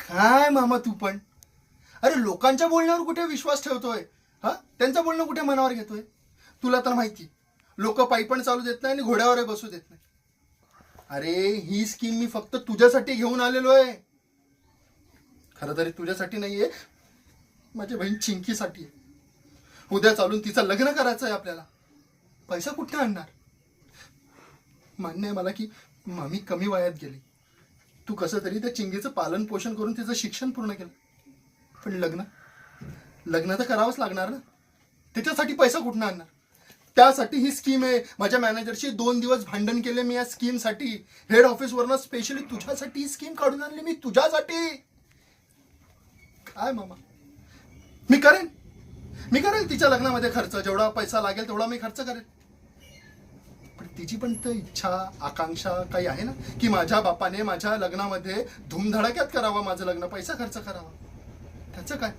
काय मामा तू पण, अरे लोकांच्या बोलण्यावर कुठे विश्वास ठेवतोय? हा, त्यांचं बोलणं कुठे मनावर घेतोय? तुला तर माहिती, लोक पायी पण चालू देत नाही आणि घोड्यावर बसू देत नाही. अरे ही स्कीम मी फक्त तुझ्यासाठी घेऊन आलेलो आहे. खरं तरी तुझ्यासाठी नाहीये, माझी बहीण चिंकीसाठी आहे. उद्या चालून तिचं लग्न करायचं आहे आपल्याला. पैसा कुठे आणणार? मान्य आहे मला की मामी कमी वयात गेली. तू कसं तरी त्या चिंगीचं पालन पोषण करून तिचं शिक्षण पूर्ण केलं. पण लग्न तर करावंच लागणार ना. त्याच्यासाठी पैसा कुठून आणणार? त्यासाठी ही स्कीम आहे. माझ्या मॅनेजरशी 2 दिवस भांडण केले मी या स्कीमसाठी. हेड ऑफिसवरनं स्पेशली तुझ्यासाठी ही स्कीम काढून आणली मी, तुझ्यासाठी. काय मामा, मी करेन तिच्या लग्नामध्ये खर्च. जेवढा पैसा लागेल तेवढा मी खर्च करेन. पण तिची पण तर इच्छा आकांक्षा काही आहे ना, की माझ्या बापाने माझ्या लग्नामध्ये धूमधडाक्यात करावं माझं लग्न, पैसा खर्च करावा. त्याचं काय?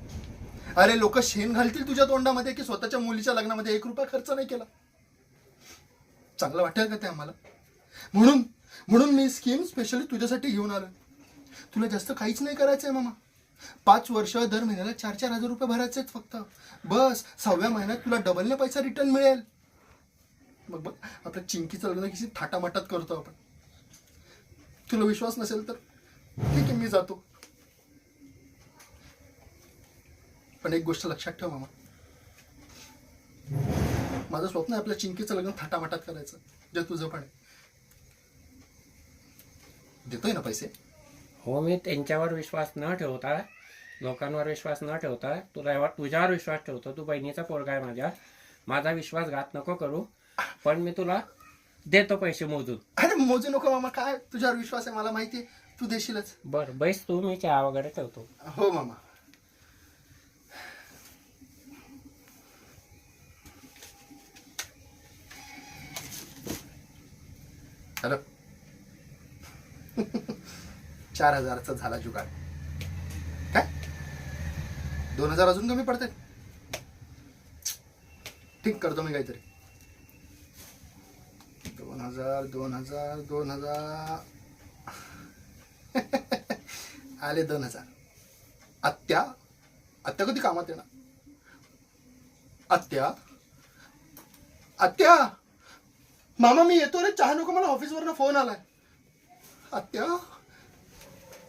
अरे लोक शेण घालतील तुझ्या तोंडामध्ये की स्वतःच्या मुलीच्या लग्नामध्ये 1 रुपया खर्च नाही केला. चांगलं वाटेल का ते आम्हाला? म्हणून मी स्कीम स्पेशली तुझ्यासाठी घेऊन आलो. तुला जास्त काहीच नाही करायचंय मामा. 5 वर्ष दर महिन्याला 4-4 हजार रुपये भरायचे फक्त. बस 6व्या महिन्यात तुला डबलने पैसा रिटर्न मिळेल. मग बघ, आपल्या चिंकीचं लग्न किती थाटामाटात करतो आपण. तुला विश्वास नसेल तर ठीक आहे, मी जातो. पण एक गोष्ट लक्षात ठेव मामा, माझं स्वप्न आहे आपल्या चिंकीचं लग्न थाटामाटात करायचं, जे तुझं पण आहे. देतोय ना पैसे? हो, मी त्यांच्यावर विश्वास न ठेवता, लोकांवर विश्वास न ठेवता तुझ्यावर विश्वास ठेवतो. तू बहिणीचा पोरगा आहे माझा विश्वासघात नको करू. पण मी तुला देतो पैसे मोजून. अरे मोजू नको मामा, काय तुझ्यावर विश्वास आहे मला माहिती आहे, तू देशीलच. बरं बैस तू, मी चहा वगैरे ठेवतो. हो मामा. हॅलो. 4,000चा झाला जुगाड. काय 2,000 अजून कमी पडते? ठीक करतो मी काहीतरी. 2,000 आले 2,000. आत्या कधी कामात येणार? आत्या मामा मी येतो रे, चहा नको, मला ऑफिसवरनं फोन आलाय. आत्या